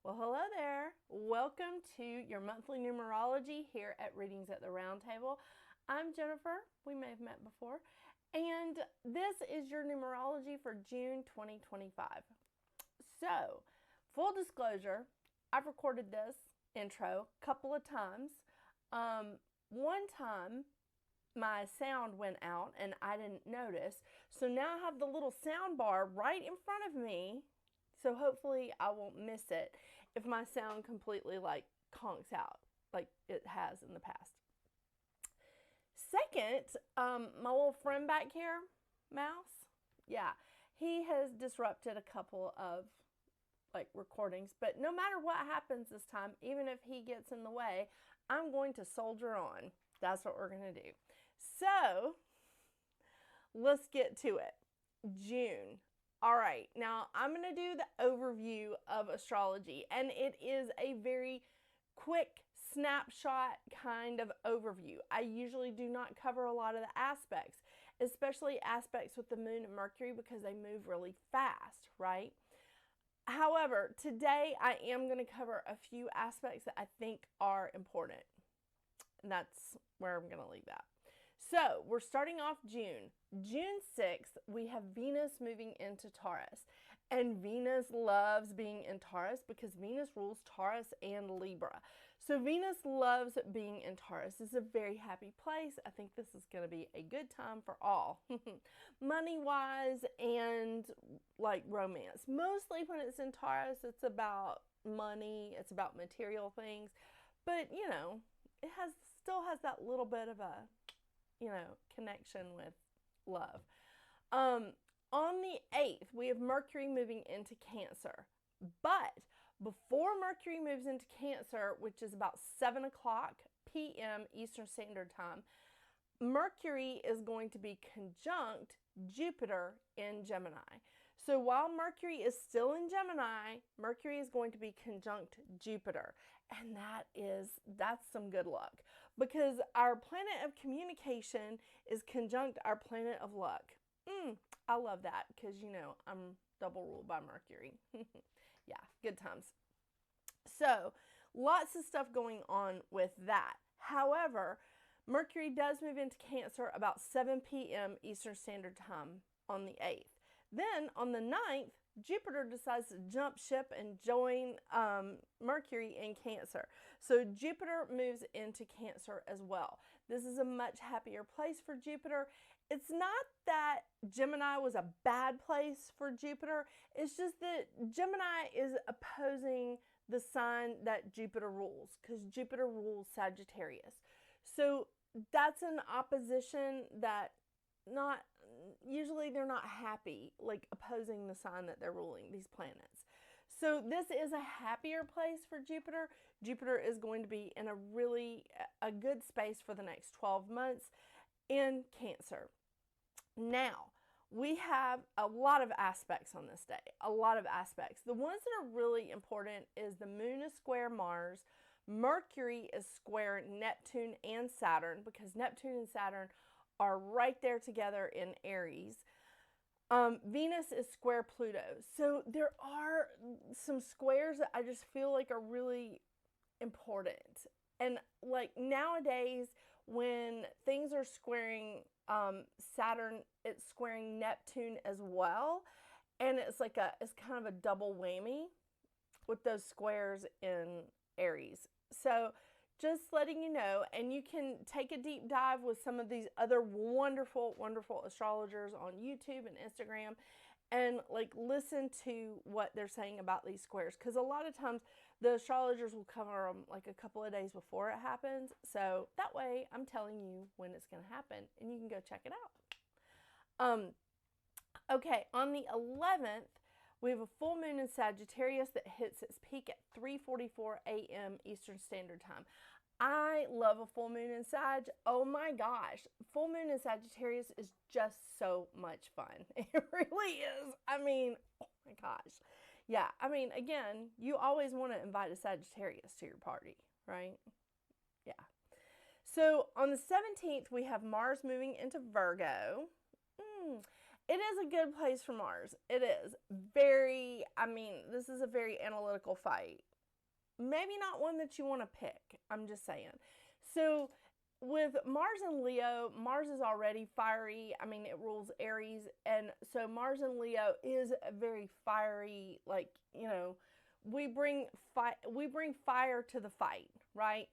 Well, hello there. Welcome to your monthly numerology here at Readings at the Round Table. I'm Jennifer. We may have met before. And this is your numerology for June 2025. So, full disclosure, I've recorded this intro a couple of times. One time, my sound went out and I didn't notice. So now I have the little sound bar right in front of me. So hopefully I won't miss it if my sound completely conks out like it has in the past. Second, my little friend back here, Mouse, yeah, he has disrupted a couple of recordings, but no matter what happens this time, even if he gets in the way, I'm going to soldier on. That's what we're going to do. So let's get to it. June. All right, now I'm going to do the overview of astrology, and it is a very quick snapshot kind of overview. I usually do not cover a lot of the aspects, especially aspects with the moon and Mercury, because they move really fast, right? However, today I am going to cover a few aspects that I think are important, and that's where I'm going to leave that. So we're starting off June. June 6th, we have Venus moving into Taurus. And Venus loves being in Taurus because Venus rules Taurus and Libra. So Venus loves being in Taurus. It's a very happy place. I think this is going to be a good time for all. Money-wise and romance. Mostly when it's in Taurus, it's about money. It's about material things. But, it still has that little bit of a connection with love. On the 8th, we have Mercury moving into Cancer. But before Mercury moves into Cancer, which is about 7 o'clock p.m. Eastern Standard Time, Mercury is going to be conjunct Jupiter in Gemini. So while Mercury is still in Gemini, Mercury is going to be conjunct Jupiter. And that's some good luck, because our planet of communication is conjunct our planet of luck. I love that because, I'm double ruled by Mercury. Yeah, good times. So lots of stuff going on with that. However, Mercury does move into Cancer about 7 p.m. Eastern Standard Time on the 8th. Then on the 9th, Jupiter decides to jump ship and join Mercury in Cancer. So Jupiter moves into Cancer as well. This is a much happier place for Jupiter. It's not that Gemini was a bad place for Jupiter. It's just that Gemini is opposing the sign that Jupiter rules, because Jupiter rules Sagittarius. So that's an opposition that usually they're not happy, opposing the sign that they're ruling, these planets. So this is a happier place for Jupiter. Jupiter is going to be in a good space for the next 12 months in Cancer. Now, we have a lot of aspects on this day, a lot of aspects. The ones that are really important is the moon is square Mars, Mercury is square Neptune and Saturn, because Neptune and Saturn are right there together in Aries. Venus is square Pluto. So there are some squares that I just feel like are really important. And nowadays, when things are squaring Saturn, it's squaring Neptune as well. And it's it's kind of a double whammy with those squares in Aries. So just letting you know, and you can take a deep dive with some of these other wonderful, wonderful astrologers on YouTube and Instagram and listen to what they're saying about these squares. Because a lot of times the astrologers will cover them a couple of days before it happens. So that way I'm telling you when it's going to happen and you can go check it out. Okay, on the 11th, we have a full moon in Sagittarius that hits its peak at 3:44 a.m. Eastern Standard Time. I love a full moon in Sag. Oh my gosh. Full moon in Sagittarius is just so much fun. It really is. Oh my gosh. Yeah, again, you always want to invite a Sagittarius to your party, right? Yeah. So on the 17th, we have Mars moving into Virgo. It is a good place for Mars. It is very, I mean, this is a very analytical fight. Maybe not one that you want to pick. I'm just saying. So with Mars and Leo, Mars is already fiery. I mean, it rules Aries. And so Mars and Leo is a very fiery, like, you know, we bring fire to the fight, right?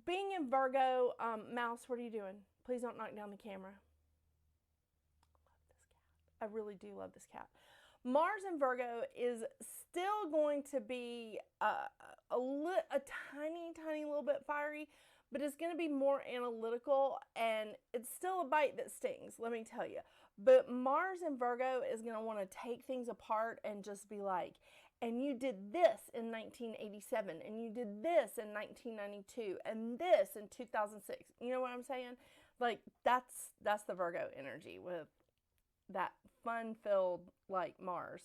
Being in Virgo, Mouse, what are you doing? Please don't knock down the camera. I really do love this cat. Mars in Virgo is still going to be a tiny little bit fiery, but it's going to be more analytical, and it's still a bite that stings, let me tell you. But Mars in Virgo is going to want to take things apart and just be like, and you did this in 1987, and you did this in 1992, and this in 2006. You know what I'm saying? Like, that's the Virgo energy with that fun-filled, like, Mars.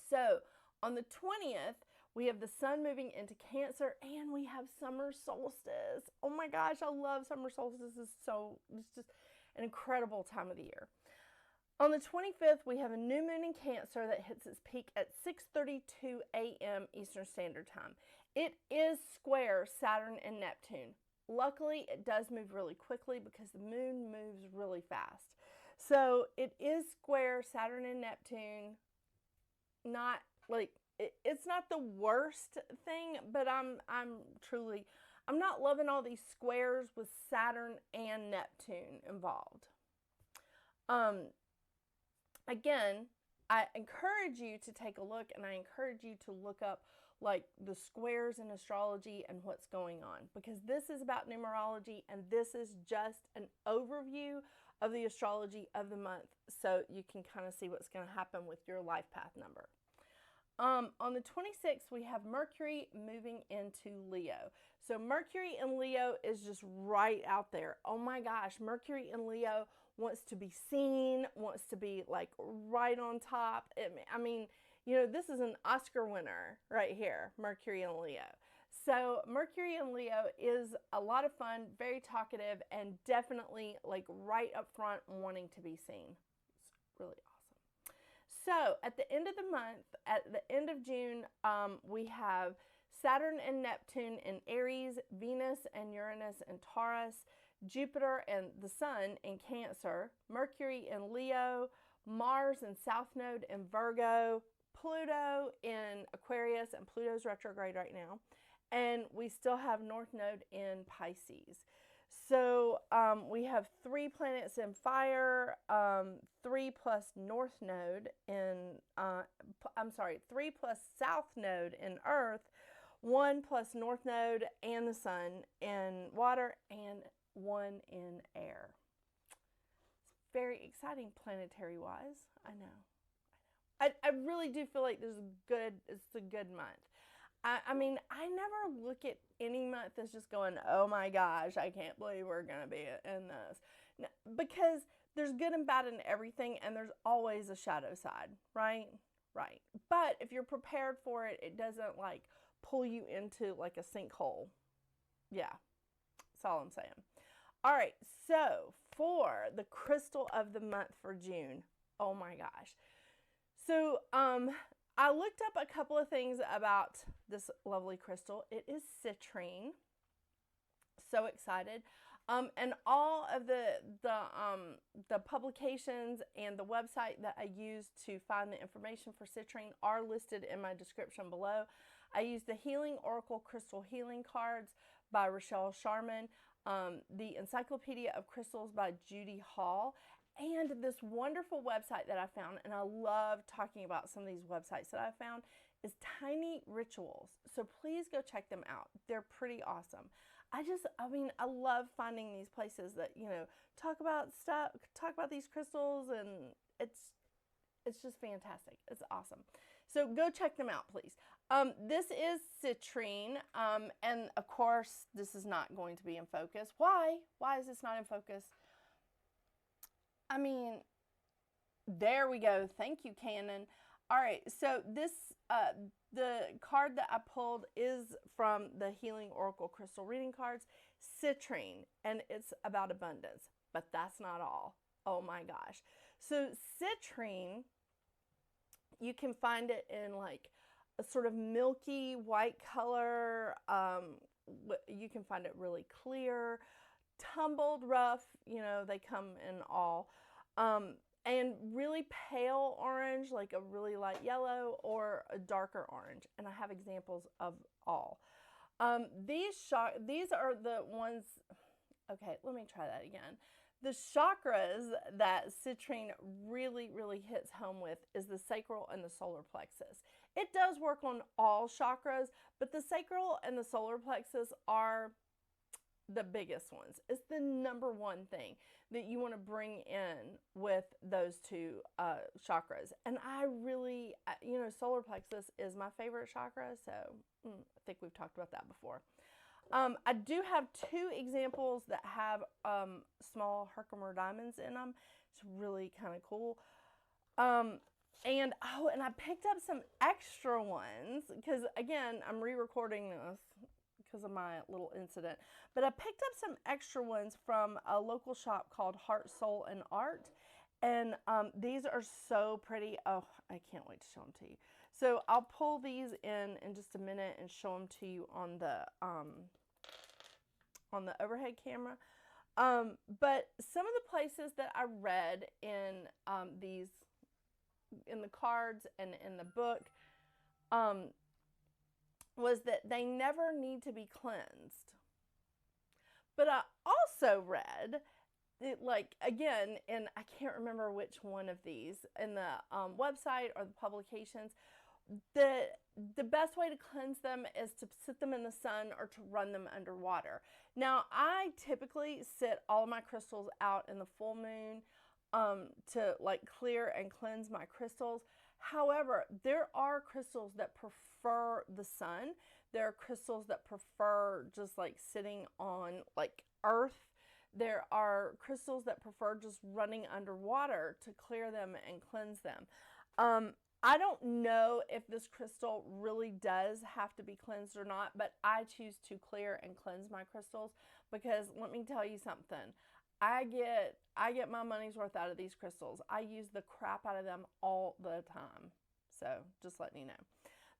So on the 20th, we have the sun moving into Cancer, and we have summer solstice. Oh my gosh, I love summer solstice. It's just an incredible time of the year. On the 25th, we have a new moon in Cancer that hits its peak at 6:32 a.m. Eastern Standard Time. It is square Saturn and Neptune. Luckily, it does move really quickly because the moon moves really fast. So it is square Saturn and Neptune. Not like it's not the worst thing, but I'm not loving all these squares with Saturn and Neptune involved. Again, I encourage you to take a look, and I encourage you to look up like the squares in astrology and what's going on, because this is about numerology, and this is just an overview of the astrology of the month, so you can kind of see what's going to happen with your life path number. On the 26th, we have Mercury moving into Leo. So Mercury in Leo is just right out there. Oh my gosh, Mercury in Leo wants to be seen, wants to be like right on top. I mean, you know, this is an Oscar winner right here, Mercury in Leo. So Mercury in Leo is a lot of fun, very talkative, and definitely like right up front wanting to be seen. It's really awesome. So at the end of the month, at the end of June, we have Saturn and Neptune in Aries, Venus and Uranus in Taurus, Jupiter and the Sun in Cancer, Mercury in Leo, Mars and South Node in Virgo, Pluto in Aquarius, and Pluto's retrograde right now. And we still have North Node in Pisces. So we have 3 planets in fire, 3 plus North Node in, 3 plus South Node in Earth, 1 plus North Node and the Sun in water, and 1 in air. It's very exciting planetary-wise. I know. I really do feel like it's a good month. I mean, I never look at any month as just going, oh my gosh, I can't believe we're going to be in this. No, because there's good and bad in everything, and there's always a shadow side, right? Right. But if you're prepared for it, it doesn't like pull you into like a sinkhole. Yeah, that's all I'm saying. All right, so for the crystal of the month for June, oh my gosh. So, I looked up a couple of things about this lovely crystal. It is citrine. So excited. And all of the publications and the website that I used to find the information for citrine are listed in my description below. I used the Healing Oracle Crystal Healing Cards by Rachelle Charman, the Encyclopedia of Crystals by Judy Hall, and this wonderful website that I found, and I love talking about some of these websites that I found, is Tiny Rituals. So please go check them out. They're pretty awesome. I love finding these places that, you know, talk about these crystals, and it's just fantastic. It's awesome. So go check them out, please. This is citrine, and of course, this is not going to be in focus. Why? Why is this not in focus? I mean, there we go. Thank you, Canon. All right, so this, the card that I pulled is from the Healing Oracle Crystal Reading Cards, Citrine, and it's about abundance. But that's not all. Oh my gosh. So citrine, you can find it in like a sort of milky white color. You can find it really clear, tumbled, rough. You know, they come in all. And really pale orange, like a really light yellow, or a darker orange. And I have examples of all. These are the ones. Okay, let me try that again. The chakras that citrine really, really hits home with is the sacral and the solar plexus. It does work on all chakras, but the sacral and the solar plexus are the biggest ones. It's the number one thing that you want to bring in with those two chakras. And I really, solar plexus is my favorite chakra, so I think we've talked about that before. I do have two examples that have small Herkimer diamonds in them. It's really kind of cool. And I picked up some extra ones because, again, I'm re-recording this because of my little incident. But I picked up some extra ones from a local shop called Heart, Soul, and Art. And these are so pretty. Oh, I can't wait to show them to you. So I'll pull these in just a minute and show them to you on the overhead camera. But some of the places that I read in in the cards and in the book, was that they never need to be cleansed. But I also read it, like, again, and I can't remember which one of these in the website or the publications, the best way to cleanse them is to sit them in the sun or to run them underwater. Now, I typically sit all of my crystals out in the full moon to like clear and cleanse my crystals. However, there are crystals that prefer the sun. There are crystals that prefer just like sitting on like earth. There are crystals that prefer just running underwater to clear them and cleanse them. I don't know if this crystal really does have to be cleansed or not, but I choose to clear and cleanse my crystals because let me tell you something. I get my money's worth out of these crystals. I use the crap out of them all the time. So just letting you know.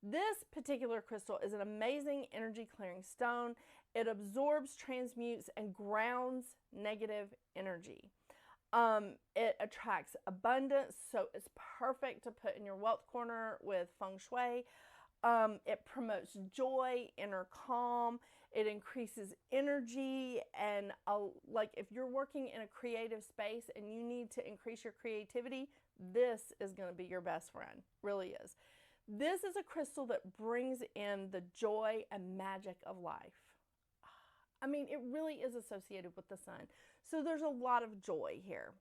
This particular crystal is an amazing energy clearing stone. It absorbs, transmutes, and grounds negative energy. It attracts abundance, so it's perfect to put in your wealth corner with feng shui. It promotes joy, inner calm. It increases energy, and like if you're working in a creative space and you need to increase your creativity, this is going to be your best friend. Really is. This is a crystal that brings in the joy and magic of life. I mean, it really is associated with the sun. So there's a lot of joy here.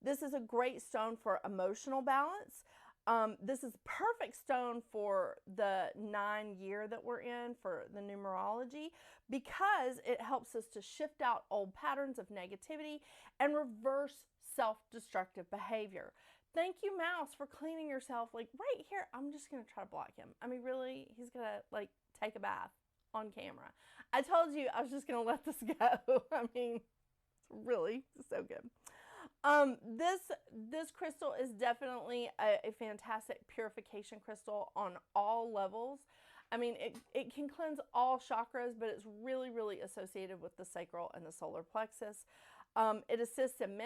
This is a great stone for emotional balance. This is perfect stone for the 9-year that we're in for the numerology because it helps us to shift out old patterns of negativity and reverse self-destructive behavior. Thank you, Mouse, for cleaning yourself. Like right here, I'm just going to try to block him. I mean, really, he's going to like take a bath on camera. I told you I was just going to let this go. I mean, it's really so good. This crystal is definitely a fantastic purification crystal on all levels. I mean, it can cleanse all chakras, but it's really, really associated with the sacral and the solar plexus. It assists in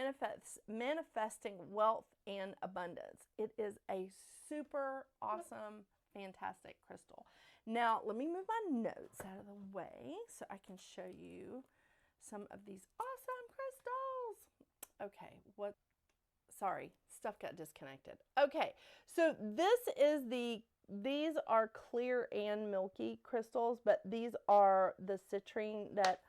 manifesting wealth and abundance. It is a super awesome, fantastic crystal. Now, let me move my notes out of the way so I can show you some of these awesome crystals. Okay, sorry, stuff got disconnected. Okay, so these are clear and milky crystals, but these are the citrine that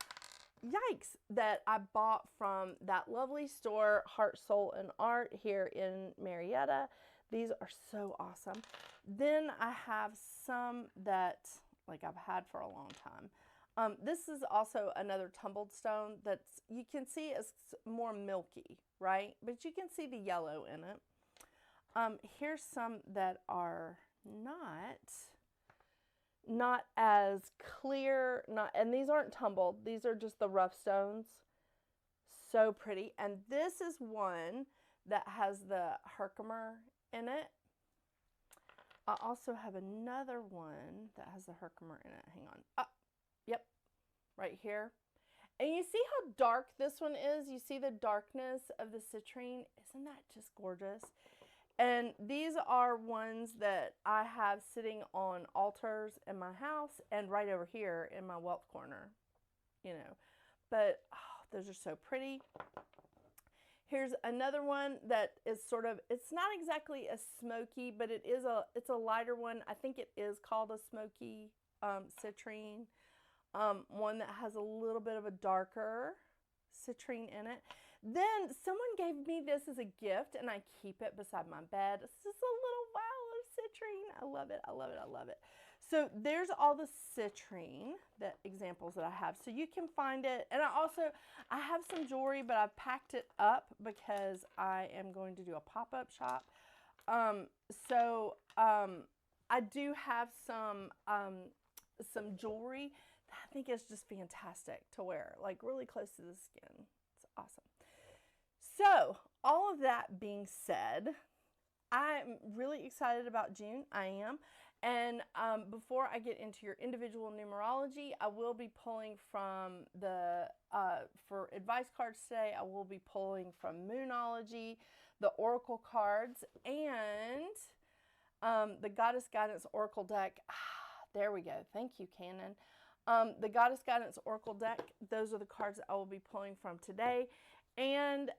I bought from that lovely store, Heart, Soul, and Art here in Marietta. These are so awesome. Then I have some that like I've had for a long time. This is also another tumbled stone that's, you can see it's more milky, right? But you can see the yellow in it. Here's some that are not as clear, and these aren't tumbled. These are just the rough stones. so pretty. And this is one that has the herkimer in it. I also have another one that has the herkimer in it. Hang on. Oh, yep, right here. And you see how dark this one is? You see the darkness of the citrine? Isn't that just gorgeous? And these are ones that I have sitting on altars in my house and right over here in my wealth corner, you know. But oh, those are so pretty. Here's another one that is sort of, it's not exactly a smoky, but it's a lighter one. I think it is called a smoky citrine. One that has a little bit of a darker citrine in it. Then someone gave me this as a gift, and I keep it beside my bed. It's just a little vial of citrine. I love it. I love it. I love it. So there's all the citrine examples that I have. So you can find it. And I have some jewelry, but I've packed it up because I am going to do a pop-up shop. I do have some jewelry that I think is just fantastic to wear, like really close to the skin. It's awesome. So all of that being said, I'm really excited about June. I am. And before I get into your individual numerology, I will be pulling from for advice cards today, I will be pulling from Moonology, the Oracle cards, and the Goddess Guidance Oracle deck. There we go. Thank you, Canon. The Goddess Guidance Oracle deck, those are the cards I will be pulling from today. And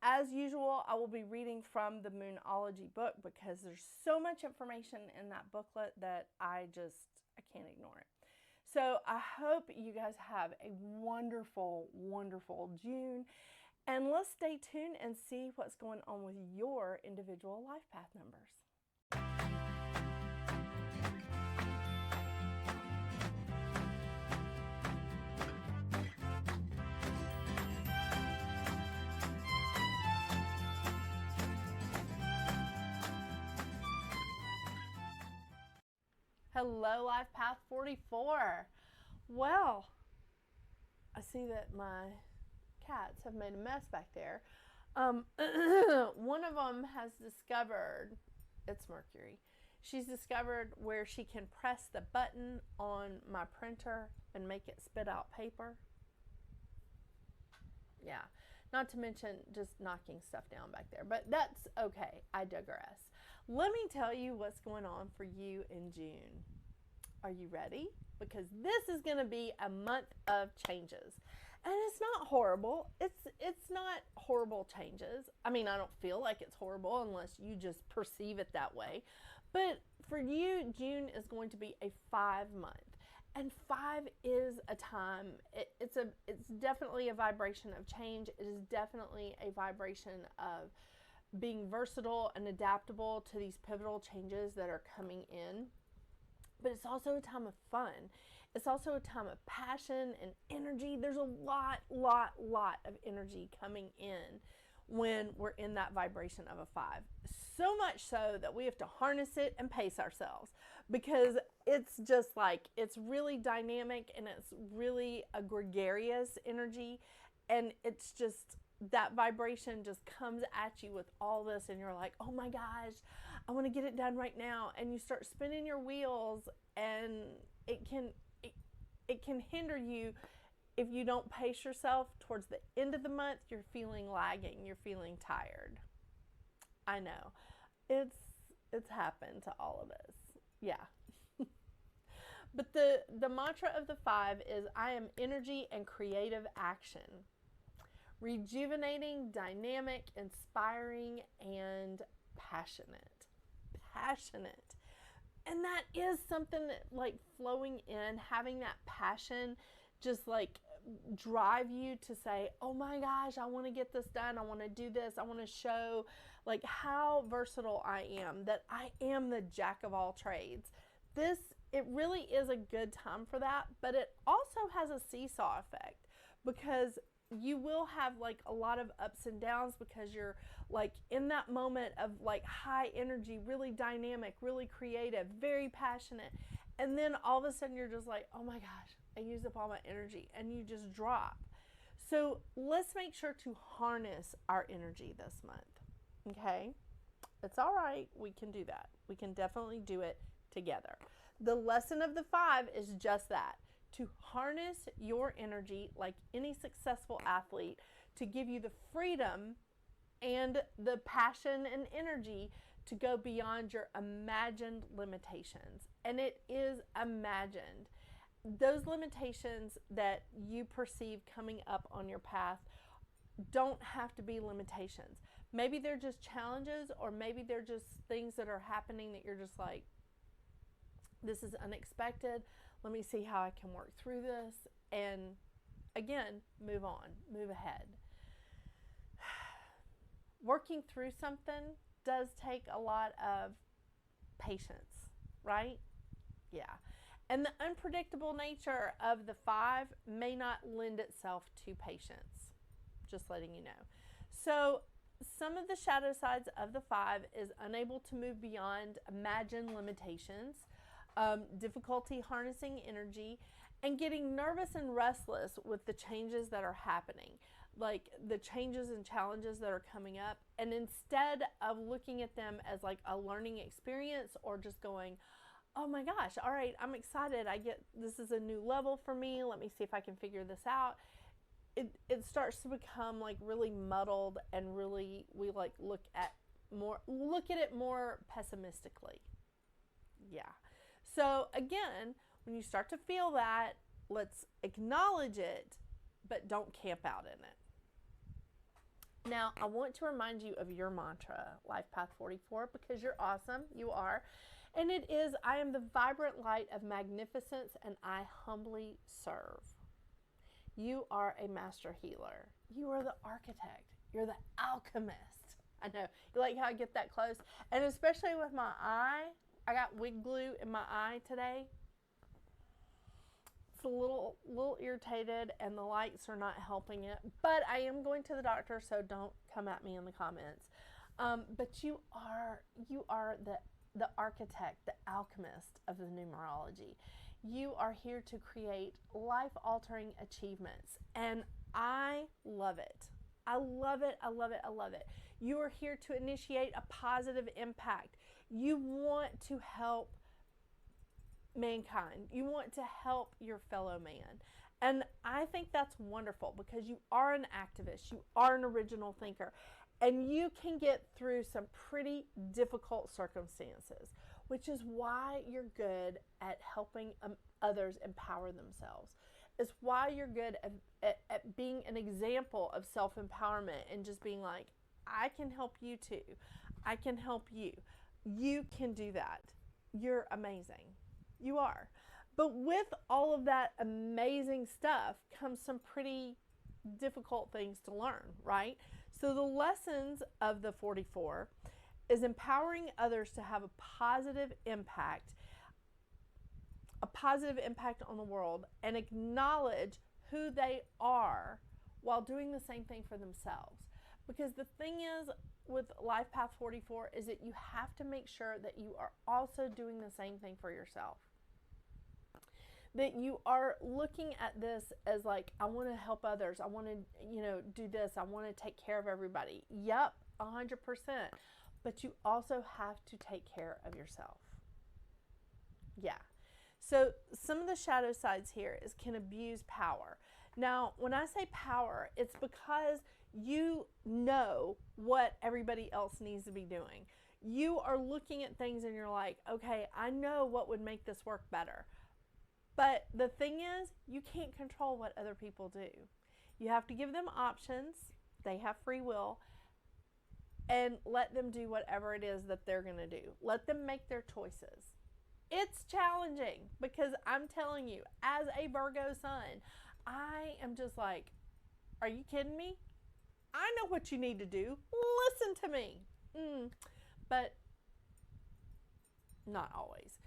as usual, I will be reading from the Moonology book because there's so much information in that booklet that I can't ignore it. So I hope you guys have a wonderful, wonderful June. And let's stay tuned and see what's going on with your individual life path numbers. Hello, Life Path 44. Well, I see that my cats have made a mess back there. One of them has discovered, it's Mercury. She's discovered where she can press the button on my printer and make it spit out paper. Yeah, not to mention just knocking stuff down back there, but that's okay. I digress. Let me tell you what's going on for you in June. Are you ready? Because this is going to be a month of changes. And it's not horrible. It's not horrible changes. I mean, I don't feel like it's horrible unless you just perceive it that way. But for you, June is going to be a 5-month. And 5 is a time, it's definitely a vibration of change. It is definitely a vibration of being versatile and adaptable to these pivotal changes that are coming in. But it's also a time of fun. It's also a time of passion and energy. There's a lot of energy coming in when we're in that vibration of a 5. So much so that we have to harness it and pace ourselves because it's just like, it's really dynamic and it's really a gregarious energy. And it's just, that vibration just comes at you with all this and you're like, oh my gosh, I want to get it done right now. And you start spinning your wheels and it can hinder you if you don't pace yourself. Towards the end of the month, you're feeling lagging, you're feeling tired. I know. It's happened to all of us. Yeah. But the mantra of the 5 is I am energy and creative action. Rejuvenating, dynamic, inspiring, and passionate. Passionate. And that is something that, like, flowing in, having that passion just like drive you to say, oh my gosh, I want to get this done. I want to do this. I want to show like how versatile I am, that I am the jack of all trades. It really is a good time for that, but it also has a seesaw effect because you will have like a lot of ups and downs because you're like in that moment of like high energy, really dynamic, really creative, very passionate. And then all of a sudden you're just like, oh my gosh, I used up all my energy, and you just drop. So let's make sure to harness our energy this month. Okay? It's all right. We can do that. We can definitely do it together. The lesson of the 5 is just that, to harness your energy like any successful athlete, to give you the freedom and the passion and energy to go beyond your imagined limitations. And it is imagined. Those limitations that you perceive coming up on your path don't have to be limitations. Maybe they're just challenges, or maybe they're just things that are happening that you're just like, this is unexpected. Let me see how I can work through this. And again, move on, move ahead. Working through something does take a lot of patience, right? Yeah. And the unpredictable nature of the 5 may not lend itself to patience. Just letting you know. So some of the shadow sides of the 5 is unable to move beyond imagined limitations, difficulty harnessing energy, and getting nervous and restless with the changes that are happening, like the changes and challenges that are coming up. And instead of looking at them as like a learning experience, or just going, oh my gosh, all right, I'm excited. This is a new level for me. Let me see if I can figure this out. It starts to become like really muddled, and really we like look at it more pessimistically. Yeah. So again, when you start to feel that, let's acknowledge it, but don't camp out in it. Now, I want to remind you of your mantra, Life Path 44, because you're awesome. You are. And it is, I am the vibrant light of magnificence, and I humbly serve. You are a master healer. You are the architect. You're the alchemist. I know. You like how I get that close? And especially with my eye, I got wig glue in my eye today. It's a little irritated, and the lights are not helping it. But I am going to the doctor, so don't come at me in the comments. But you are the architect, the alchemist of the numerology. You are here to create life-altering achievements, and I love it. I love it. I love it. I love it. You are here to initiate a positive impact. You want to help mankind. You want to help your fellow man. And I think that's wonderful, because you are an activist. You are an original thinker. And you can get through some pretty difficult circumstances, which is why you're good at helping others empower themselves. It's why you're good at being an example of self-empowerment, and just being like, I can help you too. I can help you. You can do that. You're amazing. You are. But with all of that amazing stuff comes some pretty difficult things to learn, right? So the lessons of the 44 is empowering others to have a positive impact on the world, and acknowledge who they are while doing the same thing for themselves. Because the thing is with Life Path 44 is that you have to make sure that you are also doing the same thing for yourself. That you are looking at this as like, I want to help others. I want to, do this. I want to take care of everybody. Yep, 100%. But you also have to take care of yourself. Yeah. So some of the shadow sides here can abuse power. Now, when I say power, it's because you know what everybody else needs to be doing. You are looking at things and you're like, okay, I know what would make this work better. But the thing is, you can't control what other people do. You have to give them options. They have free will. And let them do whatever it is that they're going to do. Let them make their choices. It's challenging, because I'm telling you, as a Virgo sun, I am just like, are you kidding me? I know what you need to do. Listen to me. But not always.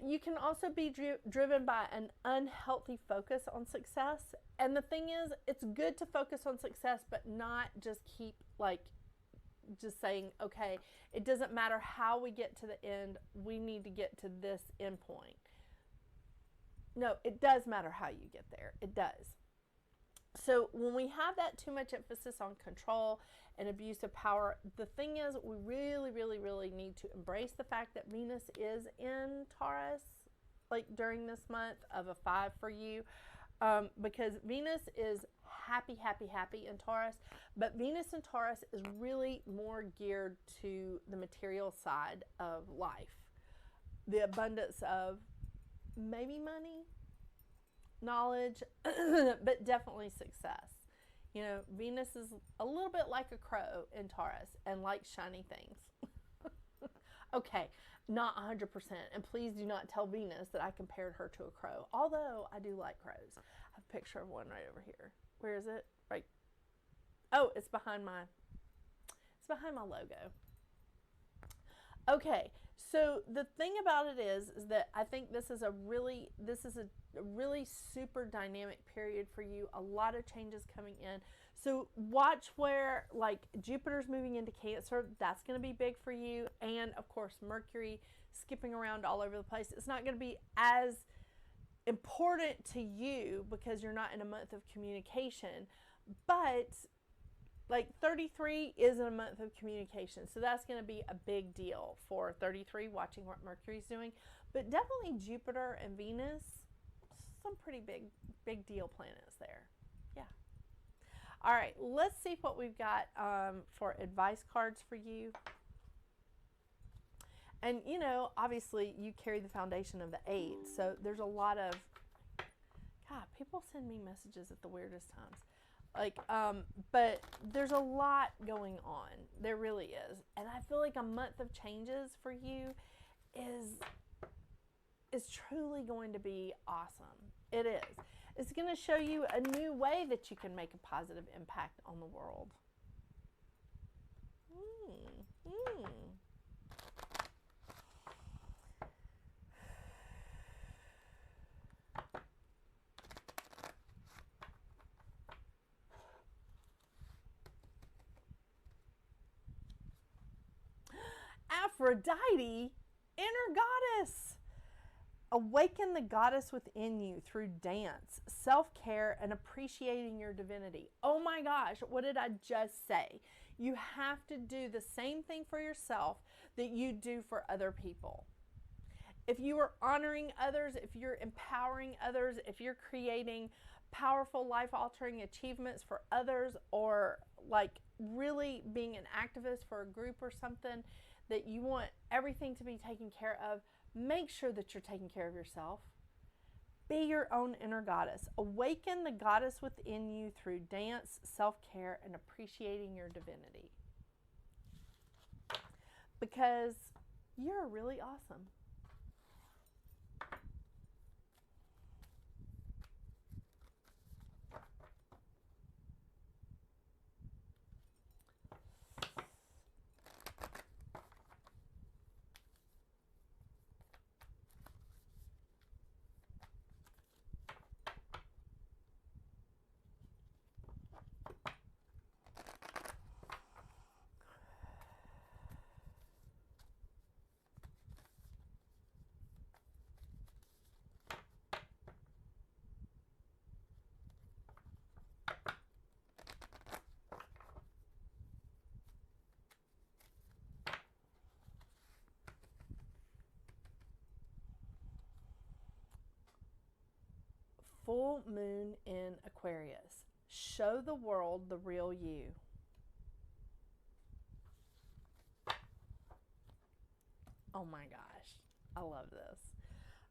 You can also be driven by an unhealthy focus on success. And the thing is, it's good to focus on success, but not just keep just saying, okay, it doesn't matter how we get to the end, we need to get to this end point. No, it does matter how you get there. It does. So when we have that too much emphasis on control and abuse of power, the thing is we really, really, really need to embrace the fact that Venus is in Taurus, like during this month of a 5 for you, because Venus is happy, happy, happy in Taurus, but Venus in Taurus is really more geared to the material side of life, the abundance of maybe money, knowledge, but definitely success. You know, Venus is a little bit like a crow in Taurus and likes shiny things. Okay, not 100%. And please do not tell Venus that I compared her to a crow. Although I do like crows. I have a picture of one right over here. Where is it? Right. Oh, it's behind my logo. Okay, so the thing about it is that I think this is a really super dynamic period for you. A lot of changes coming in. So watch where, like, Jupiter's moving into Cancer. That's going to be big for you. And of course, Mercury skipping around all over the place. It's not going to be as important to you because you're not in a month of communication, but like 33 is a month of communication, so that's going to be a big deal for 33, watching what Mercury's doing. But definitely Jupiter and Venus, some pretty big deal planets there. Yeah. All right, let's see what we've got for advice cards for you. And you know, obviously you carry the foundation of the 8, so there's a lot of, God, people send me messages at the weirdest times. Like, but there's a lot going on. There really is. And I feel like a month of changes for you is truly going to be awesome. It is. It's going to show you a new way that you can make a positive impact on the world. Aphrodite, inner goddess. Awaken the goddess within you through dance, self-care, and appreciating your divinity. Oh my gosh, what did I just say? You have to do the same thing for yourself that you do for other people. If you are honoring others, if you're empowering others, if you're creating powerful life-altering achievements for others, or like really being an activist for a group or something, that you want everything to be taken care of, make sure that you're taking care of yourself. Be your own inner goddess. Awaken the goddess within you through dance, self-care, and appreciating your divinity. Because you're really awesome. Full moon in Aquarius. Show the world the real you. Oh my gosh, I love this.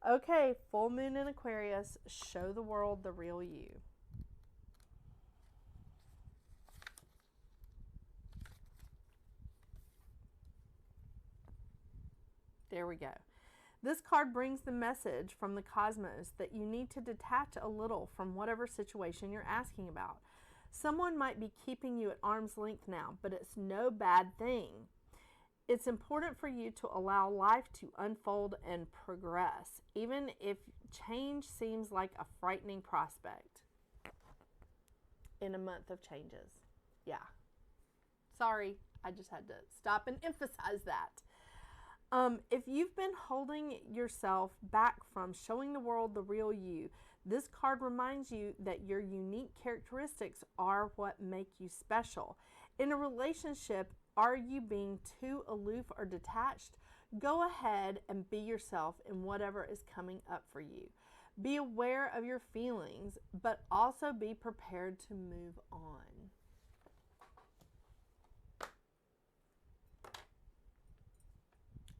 Okay, full moon in Aquarius. Show the world the real you. There we go. This card brings the message from the cosmos that you need to detach a little from whatever situation you're asking about. Someone might be keeping you at arm's length now, but it's no bad thing. It's important for you to allow life to unfold and progress, even if change seems like a frightening prospect in a month of changes. Yeah. Sorry, I just had to stop and emphasize that. If you've been holding yourself back from showing the world the real you, This card reminds you that your unique characteristics are what make you special. In a relationship, are you being too aloof or detached? Go ahead and be yourself in whatever is coming up for you. Be aware of your feelings, but also be prepared to move on.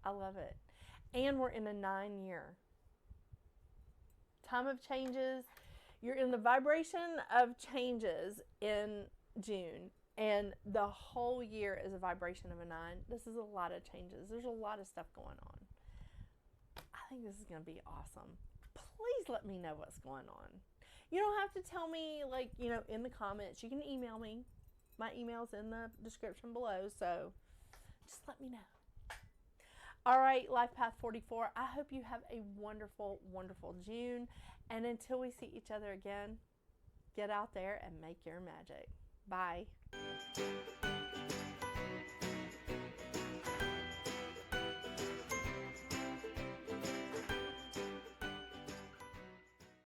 I love it. And we're in a 9-year time of changes. You're in the vibration of changes in June, and the whole year is a vibration of a 9. This is a lot of changes. There's a lot of stuff going on. I think this is going to be awesome. Please let me know what's going on. You don't have to tell me, like, in the comments. You can email me. My email's in the description below, so just let me know. All right, Life Path 44, I hope you have a wonderful, wonderful June. And until we see each other again, get out there and make your magic. Bye.